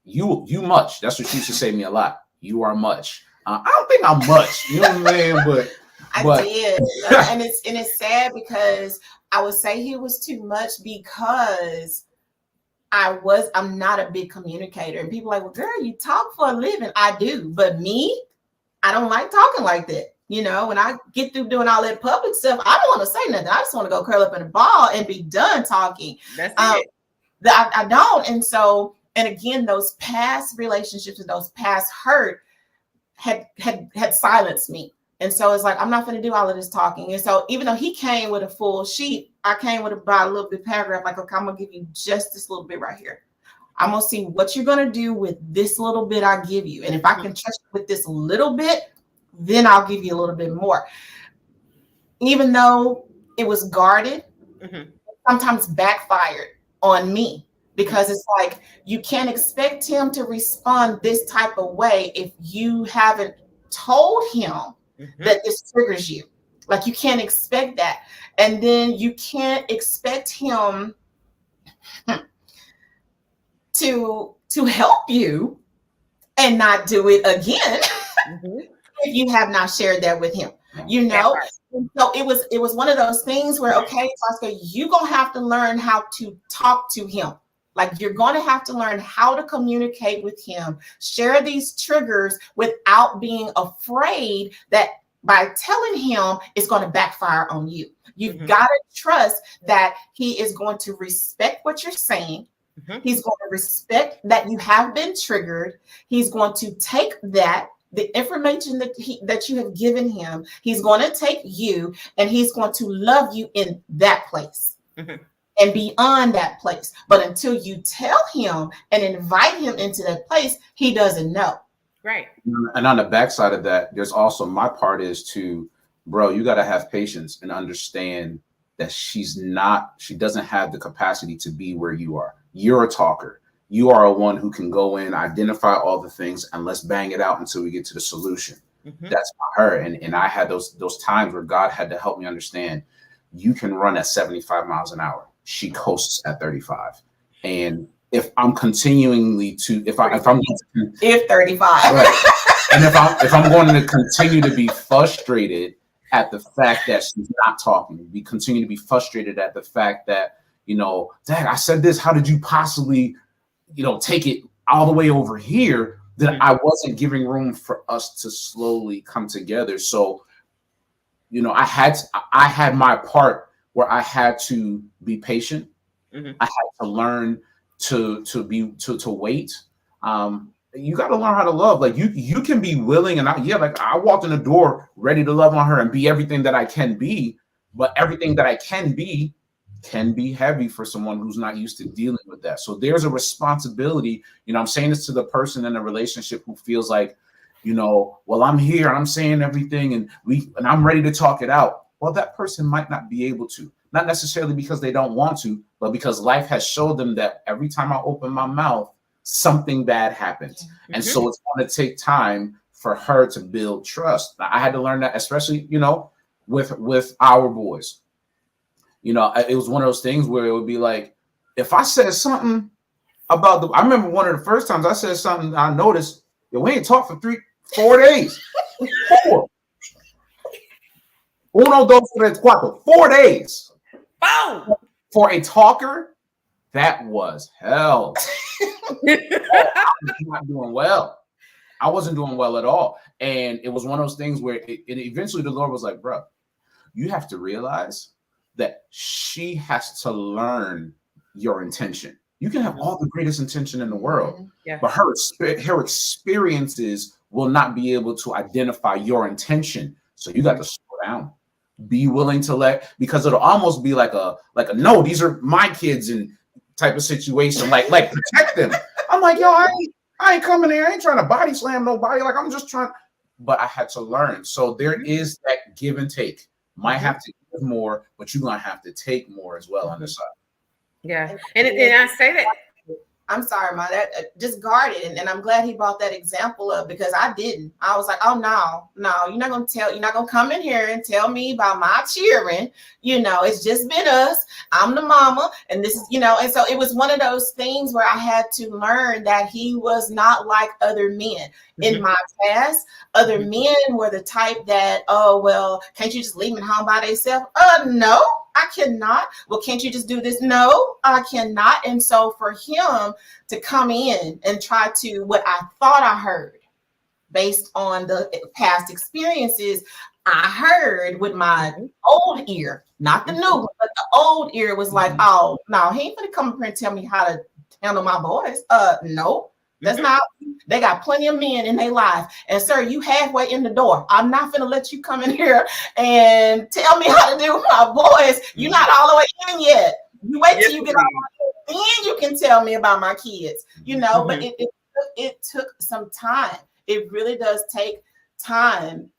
you much. That's what she used to say to me a lot. You are much. I don't think I'm much. You know what I mean? But I did. and it's sad because I would say he was too much because I'm not a big communicator. And people are like, well, girl, you talk for a living. I do. But me, I don't like talking like that. When I get through doing all that public stuff, I don't want to say nothing. I just want to go curl up in a ball and be done talking. That's it. I don't. And so, and again, those past relationships and those past hurt had silenced me. And so it's like, I'm not going to do all of this talking. And so even though he came with a full sheet, I came with about a little bit paragraph, like, okay, I'm going to give you just this little bit right here. I'm going to see what you're going to do with this little bit I give you. And if I can trust you with this little bit, then I'll give you a little bit more. Even though it was guarded, sometimes backfired on me, because it's like, you can't expect him to respond this type of way if you haven't told him that this triggers you. Like, you can't expect that. And then you can't expect him to help you and not do it again if you have not shared that with him. you know. And so it was one of those things where, okay, Tarska, you're gonna have to learn how to talk to him. Like, you're going to have to learn how to communicate with him, share these triggers without being afraid that by telling him it's going to backfire on you. You've got to trust that he is going to respect what you're saying. He's going to respect that you have been triggered. He's going to take that, the information that you have given him, he's going to take you and he's going to love you in that place. And beyond that place. But until you tell him and invite him into that place, he doesn't know. Right. And on the backside of that, there's also my part is to, bro, you got to have patience and understand that she doesn't have the capacity to be where you are. You're a talker. You are a one who can go in, identify all the things, and let's bang it out until we get to the solution. That's her. And I had those times where God had to help me understand you can run at 75 miles an hour. She coasts at 35. And if I'm continually to, if 35, right. And if I'm going to continue to be frustrated at the fact that she's not talking, we continue to be frustrated at the fact that, Dad, I said this, how did you possibly, take it all the way over here? That I wasn't giving room for us to slowly come together. So, I had my part where I had to be patient. I had to learn to wait. You got to learn how to love. Like you can be willing, and I walked in the door ready to love on her and be everything that I can be, but everything that I can be heavy for someone who's not used to dealing with that. So there's a responsibility. I'm saying this to the person in a relationship who feels like, well, I'm here and I'm saying everything and I'm ready to talk it out. Well, that person might not be able to, not necessarily because they don't want to, but because life has showed them that every time I open my mouth, something bad happens. And so it's going to take time for her to build trust. I had to learn that, especially, with our boys. It was one of those things where it would be like, if I said something about I remember one of the first times I said something, I noticed, we ain't talked for 4 days. 4. Uno, dos, tres, cuatro. 4 days. Boom. For a talker, that was hell. I was not doing well. I wasn't doing well at all. And it was one of those things where eventually the Lord was like, bro, you have to realize that she has to learn your intention. You can have all the greatest intention in the world, but her experiences will not be able to identify your intention. So you got to slow down. Be willing to because it'll almost be like a no, these are my kids and type of situation. Like protect them. I'm like, yo, I ain't coming here. I ain't trying to body slam nobody. Like I'm just trying. But I had to learn. So there is that give and take. Might have to give more, but you're gonna have to take more as well on this side. Yeah, and I say that. I'm sorry, Ma, that just guard it. And I'm glad he brought that example up because I didn't. I was like, oh, no, you're not going to come in here and tell me about my children. It's just been us. I'm the mama. And this is, and so it was one of those things where I had to learn that he was not like other men. In my past, other men were the type that, oh, well, can't you just leave them at home by themselves? No. I cannot. Well, can't you just do this? No, I cannot. And so for him to come in and try to what I thought I heard based on the past experiences, I heard with my old ear, not the new one, but the old ear was like, oh, no, he ain't gonna come up here and tell me how to handle my boys. No. That's not, they got plenty of men in their life. And sir, you halfway in the door. I'm not going to let you come in here and tell me how to do my boys. You're not all the way in yet. You wait till you get all the way in, then you can tell me about my kids, but it took some time. It really does take time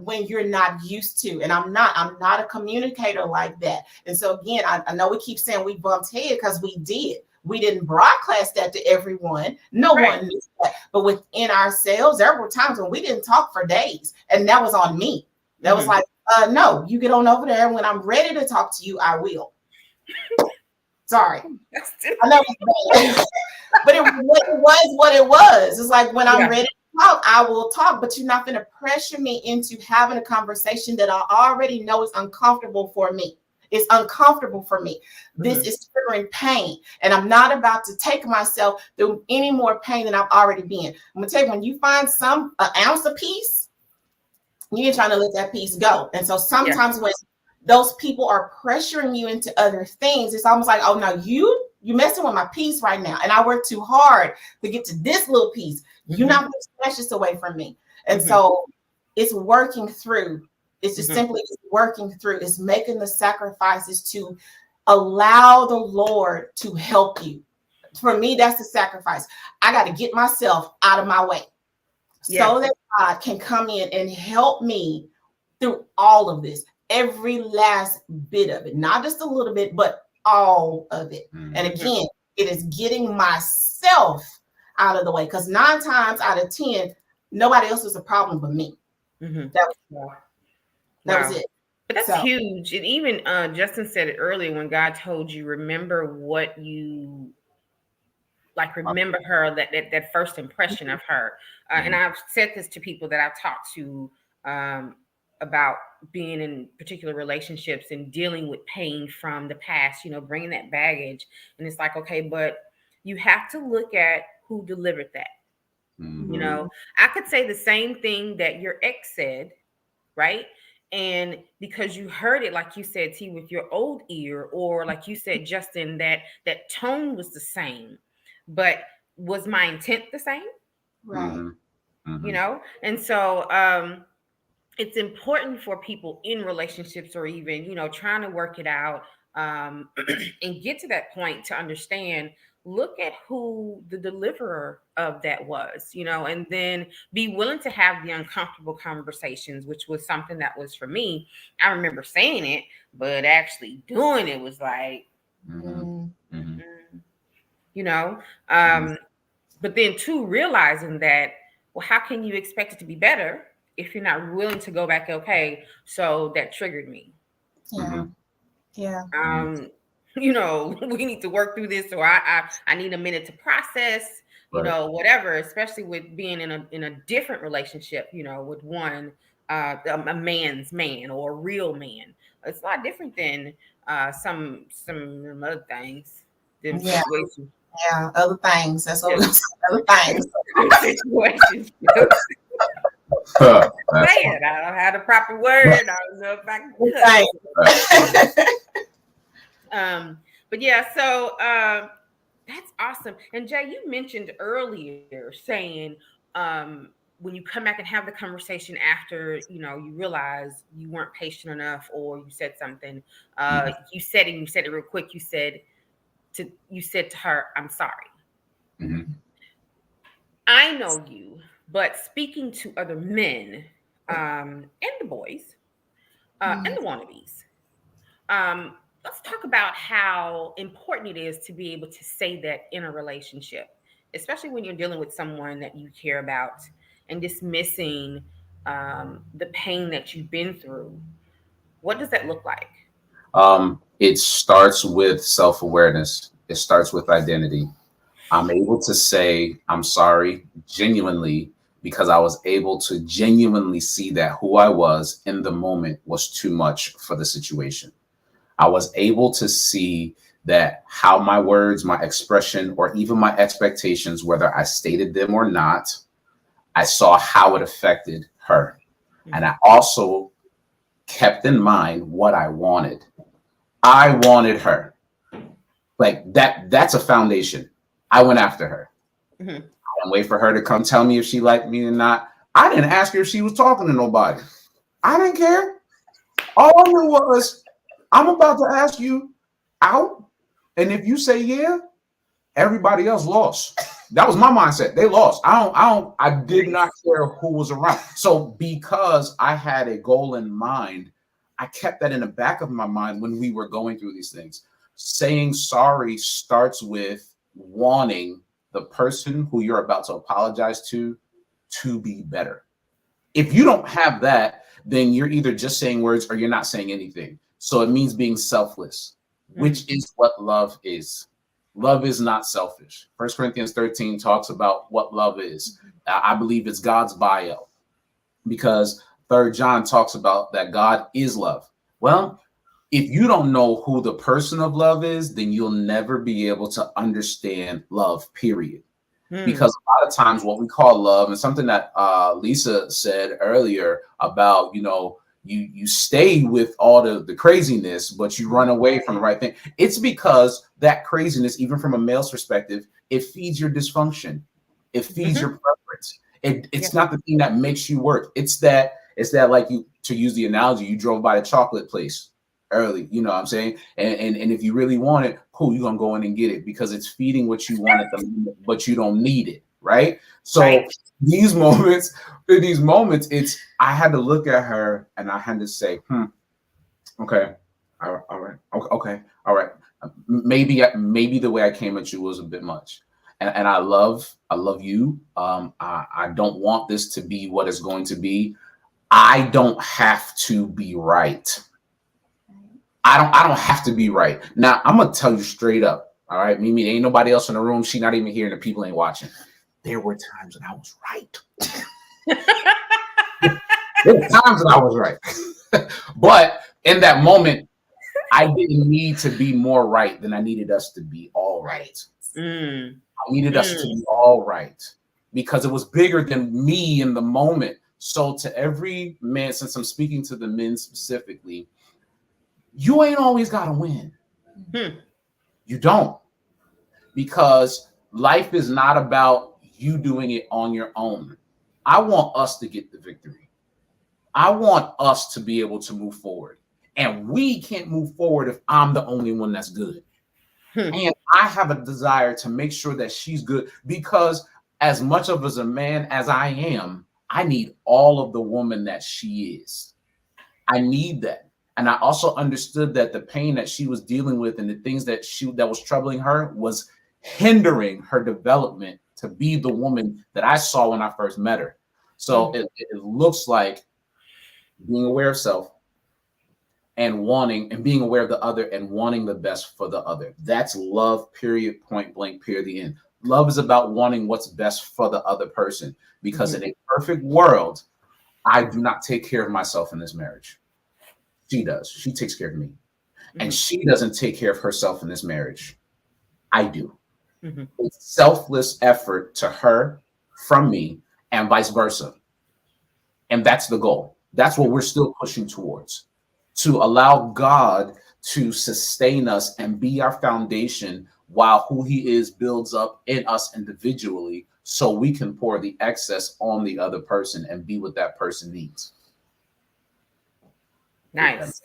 when you're not used to, and I'm not a communicator like that. And so again, I know we keep saying we bumped head because we did. We didn't broadcast that to everyone. No one knew that. But within ourselves, there were times when we didn't talk for days. And that was on me. That was like, no, you get on over there. And when I'm ready to talk to you, I will. Sorry. I know it's bad. But it was what it was. It's like when I'm ready to talk, I will talk, but you're not going to pressure me into having a conversation that I already know is uncomfortable for me. It's uncomfortable for me. This is triggering pain, and I'm not about to take myself through any more pain than I've already been. I'm going to tell you, when you find an ounce of peace, you ain't trying to let that piece go. And so sometimes when those people are pressuring you into other things, it's almost like, oh, no, you messing with my peace right now. And I work too hard to get to this little piece. You're not going to snatch this away from me. And so it's working through. It's just simply working through. It's making the sacrifices to allow the Lord to help you. For me, that's the sacrifice. I got to get myself out of my way so that God can come in and help me through all of this, every last bit of it, not just a little bit, but all of it. And again, it is getting myself out of the way, because 9 times out of 10, nobody else is a problem but me. That was it. But that's huge. And even Justin said it earlier when God told you, remember what you remember her, that first impression of her. And I've said this to people that I've talked to about being in particular relationships and dealing with pain from the past, bringing that baggage. And it's like, okay, but you have to look at who delivered that. I could say the same thing that your ex said, right? And because you heard it, like you said, T, with your old ear, or like you said, Justin, that tone was the same, but was my intent the same? Right. And so it's important for people in relationships, or even, trying to work it out and get to that point to understand, look at who the deliverer of that was, and then be willing to have the uncomfortable conversations, which was something that was for me. I remember saying it, but actually doing it was like, but then too, realizing that, well, how can you expect it to be better if you're not willing to go back? Okay, so that triggered me. We need to work through this, or I need a minute to process, whatever, especially with being in a different relationship, with one, a man's man, or a real man. It's a lot different than some other things. Other things. That's what other things. Situations. I don't have the proper word. I don't know if I can. But yeah, so that's awesome. And Jay, you mentioned earlier saying when you come back and have the conversation after, you realize you weren't patient enough, or you said something, you said it real quick. You said to her, I'm sorry. I know you, but speaking to other men and the boys and the wannabes, let's talk about how important it is to be able to say that in a relationship, especially when you're dealing with someone that you care about, and dismissing the pain that you've been through. What does that look like? It starts with self-awareness. It starts with identity. I'm able to say I'm sorry genuinely, because I was able to genuinely see that who I was in the moment was too much for the situation. I was able to see that how my words, my expression, or even my expectations, whether I stated them or not, I saw how it affected her. And I also kept in mind what I wanted. I wanted her. Like that's a foundation. I went after her. I didn't wait for her to come tell me if she liked me or not. I didn't ask her if she was talking to nobody. I didn't care. All I knew was, I'm about to ask you out, and if you say yeah, everybody else lost. That was my mindset. They lost. I did not care who was around. So because I had a goal in mind, I kept that in the back of my mind when we were going through these things. Saying sorry starts with wanting the person who you're about to apologize to be better. If you don't have that, then you're either just saying words or you're not saying anything. So it means being selfless, which is what love is. Love is not selfish. 1 Corinthians 13 talks about what love is. I believe it's God's bio, because 3 John talks about that God is love. Well, if you don't know who the person of love is, then you'll never be able to understand love, period. Because a lot of times what we call love, and something that Lisa said earlier about, you stay with all the craziness, but you run away from the right thing. It's because that craziness, even from a male's perspective, it feeds your dysfunction. It feeds your preference. It's not the thing that makes you work. It's that like, you, to use the analogy, you drove by the chocolate place early, you know what I'm saying? And if you really want it, cool, you're gonna go in and get it because it's feeding what you want at the moment, but you don't need it, right? So these moments, it's, I had to look at her and I had to say, okay, all right, okay, all right. Maybe the way I came at you was a bit much. And I love you. I don't want this to be what it's going to be. I don't have to be right. I don't have to be right. Now, I'm going to tell you straight up. All right, Mimi, ain't nobody else in the room. She not even here and the people ain't watching. There were times when I was right. There were times when I was right. But in that moment, I didn't need to be more right than I needed us to be all right. I needed us to be all right because it was bigger than me in the moment. So to every man, since I'm speaking to the men specifically, you ain't always got to win. You don't. Because life is not about you doing it on your own. I want us to get the victory. I want us to be able to move forward. And we can't move forward if I'm the only one that's good. And I have a desire to make sure that she's good, because as much of as a man as I am, I need all of the woman that she is. I need that. And I also understood that the pain that she was dealing with and the things that was troubling her was hindering her development to be the woman that I saw when I first met her. So it looks like being aware of self and being aware of the other and wanting the best for the other. That's love, period, point blank, period, the end. Love is about wanting what's best for the other person, because in a perfect world, I do not take care of myself in this marriage. She does. She takes care of me. And she doesn't take care of herself in this marriage. I do. It's selfless effort to her from me and vice versa. And that's the goal. That's what we're still pushing towards, to allow God to sustain us and be our foundation while who he is builds up in us individually, so we can pour the excess on the other person and be what that person needs. Nice.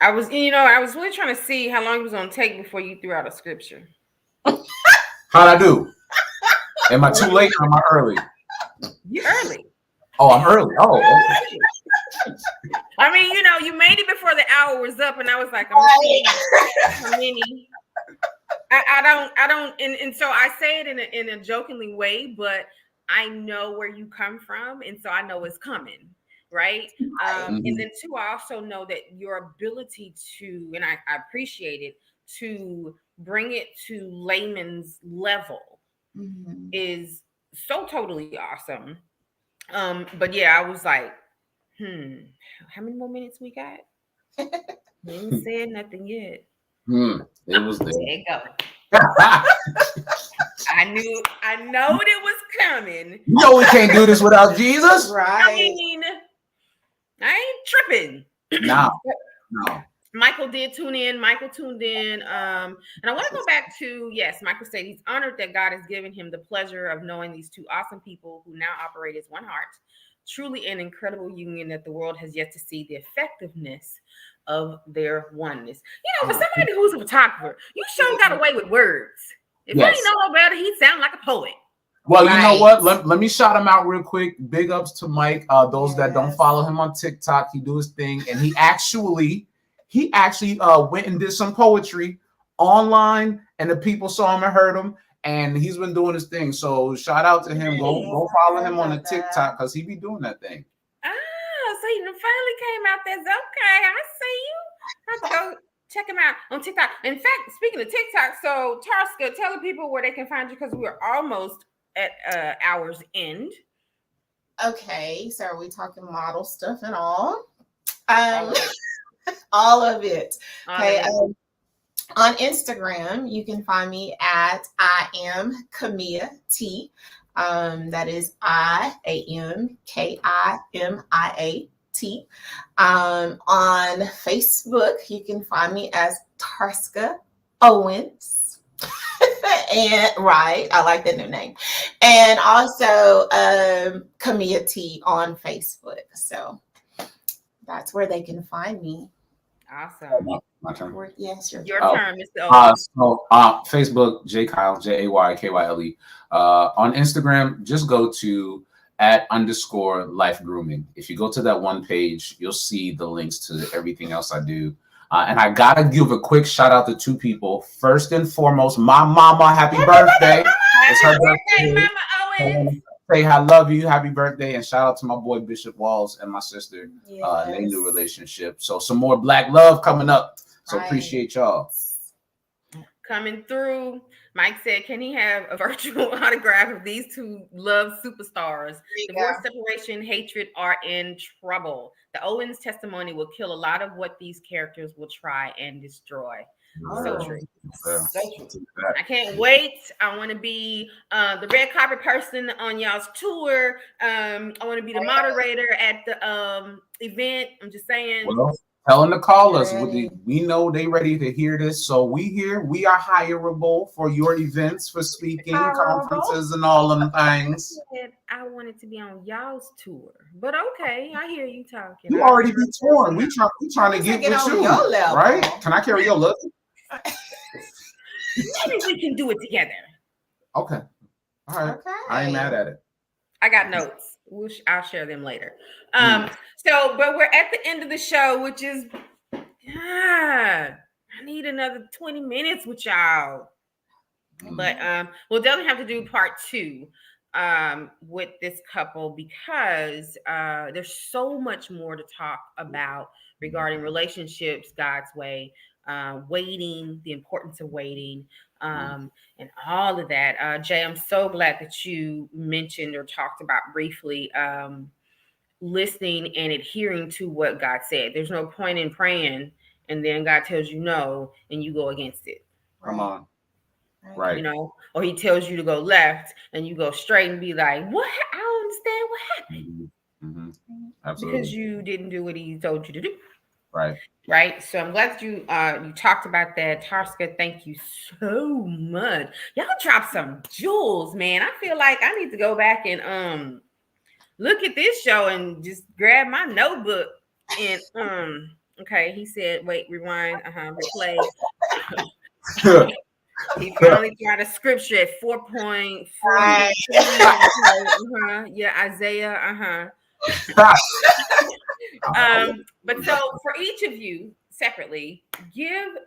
I was really trying to see how long it was going to take before you threw out a scripture. How'd I do? Am I too late or am I early? You're early. Oh, I'm early. Oh, okay. I mean, you made it before the hour was up, and I was like, how many? I don't, and so I say it in a jokingly way, but I know where you come from, and so I know it's coming. Right. And then too, I also know that your ability to, and I appreciate it, to bring it to layman's level is so totally awesome. But yeah, I was like, how many more minutes we got? We ain't said nothing yet. It was there. There you go. I know it was coming. We can't do this without Jesus. Right. I mean, I ain't tripping. No. Michael did tune in. Michael tuned in. And I want to go back to, yes, Michael said he's honored that God has given him the pleasure of knowing these two awesome people who now operate as one heart. Truly an incredible union that the world has yet to see the effectiveness of their oneness. For somebody who's a photographer, you sure got away with words. If you ain't know no better, he sound like a poet. Well, you know what? Let me shout him out real quick. Big ups to Mike. Those that don't follow him on TikTok, he do his thing, and he actually went and did some poetry online, and the people saw him and heard him, and he's been doing his thing. So shout out to him. Go follow him on the TikTok, because he be doing that thing. So he finally came out there. Okay, I see you. I have to go check him out on TikTok. In fact, speaking of TikTok, so Tarska, tell the people where they can find you because we're almost at hour's end. Okay, so are we talking model stuff and all? All of it. Okay. On Instagram, you can find me at I am Kamia T. That is IAMKIMIAT. On Facebook, you can find me as Tarska Owens. And right, I like that new name. And also Kamia T on Facebook. So that's where they can find me. Awesome. My turn. Yes, your turn, Mr. Owens. Facebook, J Kyle, JAYKYLE. On Instagram, just go to @_life grooming. If you go to that one page, you'll see the links to everything else I do. And I gotta give a quick shout out to two people. First and foremost, my mama, happy birthday. It's her birthday, Mama Owens. Say I love you, happy birthday, and shout out to my boy Bishop Walls and my sister. Yes. They new relationship. So some more black love coming up. So appreciate y'all. Coming through. Mike said, can he have a virtual autograph of these two love superstars? Divorce, separation, hatred are in trouble. The Owens testimony will kill a lot of what these characters will try and destroy. So true. I can't wait. I want to be the red carpet person on y'all's tour. I want to be the moderator at the event. I'm just saying. Well, tell them to call us. We know they ready to hear this. So we are hireable for your events, for speaking, conferences, and all them things. I wanted to be on y'all's tour, but okay, I hear you talking. You already be touring. We trying to get with you, right? Can I carry your look? Maybe we can do it together. Okay. All right. Okay. I ain't mad at it. I got notes. I'll share them later. So, but we're at the end of the show, which is, I need another 20 minutes with y'all. But we'll definitely have to do part 2 with this couple because there's so much more to talk about regarding relationships God's way, waiting, the importance of waiting, and all of that. Jay, I'm so glad that you mentioned or talked about briefly listening and adhering to what God said. There's no point in praying and then God tells you no and you go against it. Come on. Right. You know, or he tells you to go left and you go straight and be like, what? I don't understand what happened. Absolutely. Because you didn't do what he told you to do. Right. Right. So I'm glad that you talked about that. Tarska, thank you so much. Y'all dropped some jewels, man. I feel like I need to go back and look at this show and just grab my notebook and okay, he said, wait, rewind, replay. He finally got a scripture at 4.4. Yeah, Isaiah. But so for each of you separately, give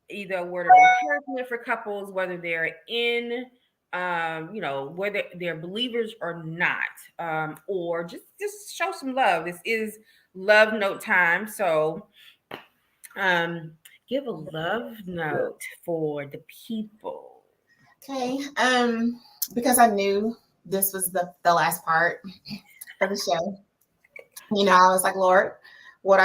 either a word of encouragement for couples, whether they're in whether they're believers or not, or just show some love. This is love note time. So give a love note for the people. Okay. Because I knew this was the last part of the show. You know, I was like, Lord, what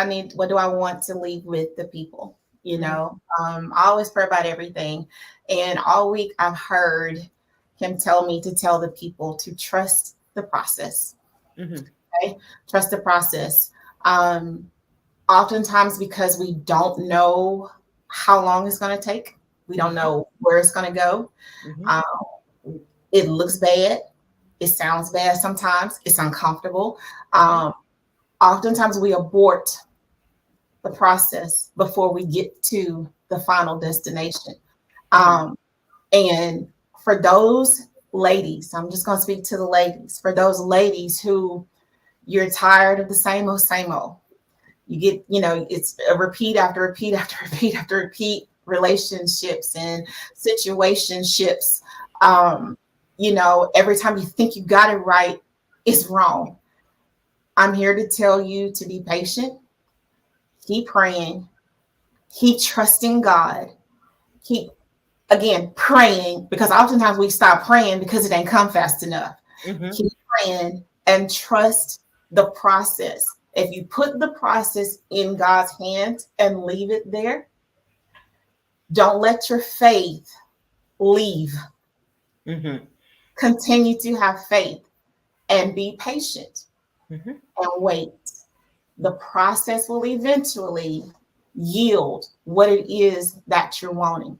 do I want to leave with the people? You know, I always pray about everything. And all week I've heard him tell me to tell the people to trust the process. Okay? Trust the process. Oftentimes because we don't know how long it's going to take. We don't know where it's going to go. It looks bad. It sounds bad sometimes. It's uncomfortable. Oftentimes we abort the process before we get to the final destination. And for those ladies, I'm just going to speak to the ladies, for those ladies who you're tired of the same old, you get, it's a repeat after repeat after repeat after repeat relationships and situationships. Every time you think you got it right, it's wrong. I'm here to tell you to be patient, keep praying, Keep trusting God. Keep, again, praying, because oftentimes we stop praying because it ain't come fast enough. Keep praying and trust the process. If you put the process in God's hands and leave it there, don't let your faith leave. Continue to have faith and be patient and wait. The process will eventually yield what it is that you're wanting.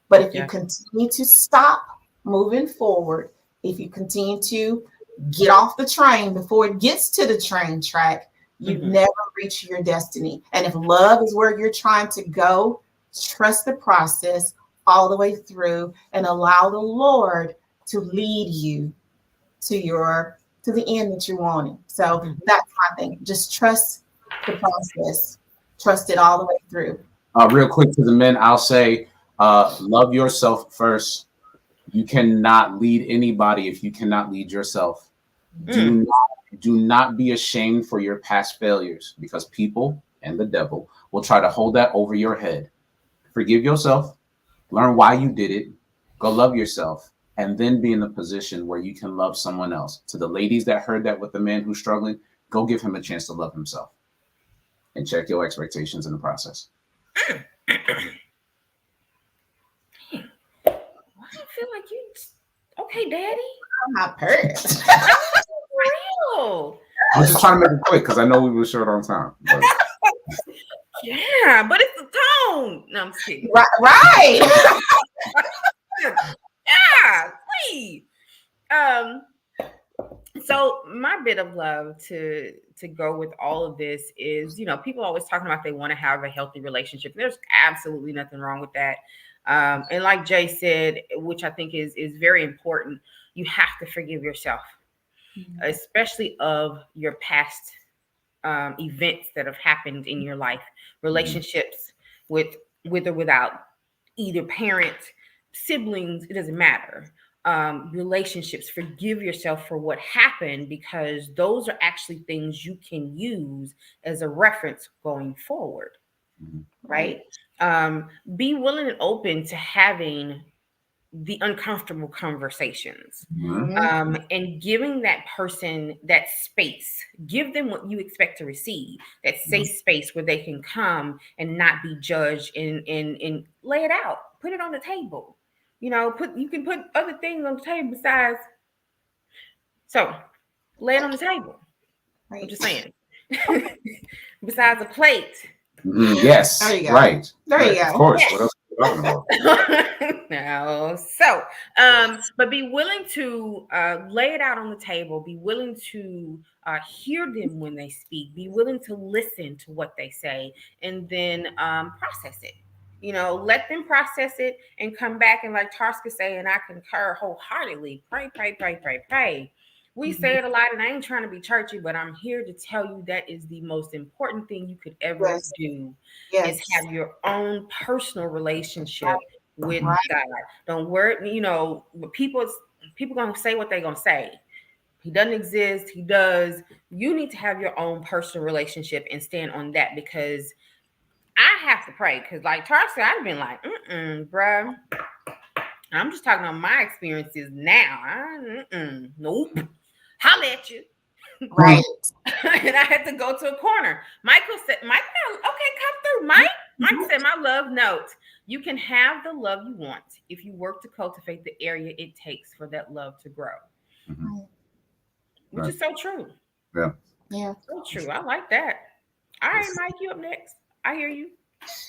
But if you continue to stop moving forward, if you continue to get off the train before it gets to the train track, you never reach your destiny. And if love is where you're trying to go, trust the process all the way through and allow the Lord to lead you to the end that you're wanting. So that's my thing. Just trust the process. Trust it all the way through. Real quick to the men, I'll say, love yourself first. You cannot lead anybody if you cannot lead yourself. Do not be ashamed for your past failures, because people and the devil will try to hold that over your head. Forgive yourself. Learn why you did it. Go love yourself. And then be in a position where you can love someone else. To the ladies that heard that with the man who's struggling, go give him a chance to love himself. And check your expectations in the process. I feel like you okay, Daddy. I'm not perfect. Real. I was just trying to make it quick because I know we were short on time. But. Yeah, but it's the tone. No, I'm just kidding. Right. Yeah, please. So my bit of love to go with all of this is, people always talking about they want to have a healthy relationship. There's absolutely nothing wrong with that. And like Jay said, which I think is very important, you have to forgive yourself, especially of your past events that have happened in your life, relationships with or without either parent, siblings, it doesn't matter. Relationships, forgive yourself for what happened, because those are actually things you can use as a reference going forward, right? Be willing and open to having the uncomfortable conversations, and giving that person that space. Give them what you expect to receive, that safe space where they can come and not be judged, and lay it out, put it on the table. You can put other things on the table besides. So lay it on the table. Right. I'm just saying. Besides a plate. Yes. There you go. Right. There you go. Of course. What else are you talking about? No. So, but be willing to lay it out on the table. Be willing to hear them when they speak. Be willing to listen to what they say, and then process it. Let them process it and come back, and like Tarska say, and I concur wholeheartedly. Pray, pray, pray, pray, pray. We say it a lot, and I ain't trying to be churchy, but I'm here to tell you that is the most important thing you could ever do, is have your own personal relationship with God. Don't worry, people gonna say what they're gonna say. He doesn't exist. He does. You need to have your own personal relationship and stand on that, because I have to pray. Because like Tarsa, I've been like, bruh. I'm just talking on my experiences now. Nope. Holla at you. Right. And I had to go to a corner. Michael said, okay, come through. Mike said, my love note. You can have the love you want if you work to cultivate the area it takes for that love to grow. Which is so true. Yeah. Yeah. So true. I like that. All right, Mike, you up next. I hear you.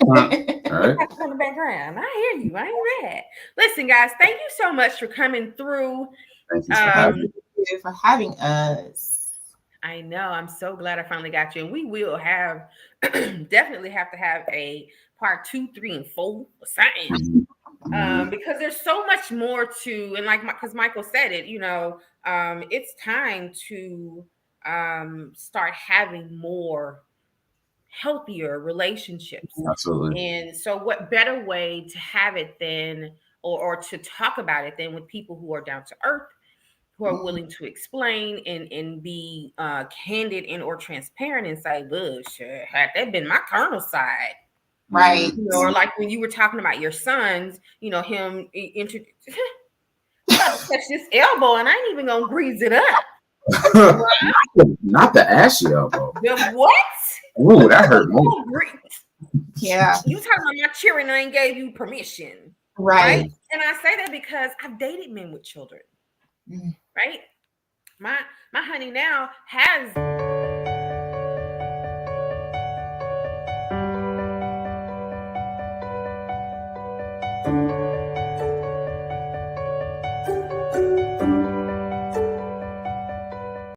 All right. In the background. I hear you. I ain't mad. Listen, guys, thank you so much for coming through. Thank you for having us. I know. I'm so glad I finally got you. And we will have definitely have to have a part 2, 3, and 4 or something. Because there's so much more to, and like because Michael said it, it's time to start having more healthier relationships. Absolutely. And so what better way to have it than or to talk about it than with people who are down to earth, who are willing to explain and be candid and or transparent and say, look, sure, had that been my carnal side, Right. You know, or like when you were talking about your sons, you know, him introduced. About to touch this elbow, and I ain't even gonna grease it up. Not the ashy elbow. The what? Ooh, that hurt more. Yeah. You talking about my children? I ain't gave you permission, Right. And I say that because I've dated men with children, right? My honey now has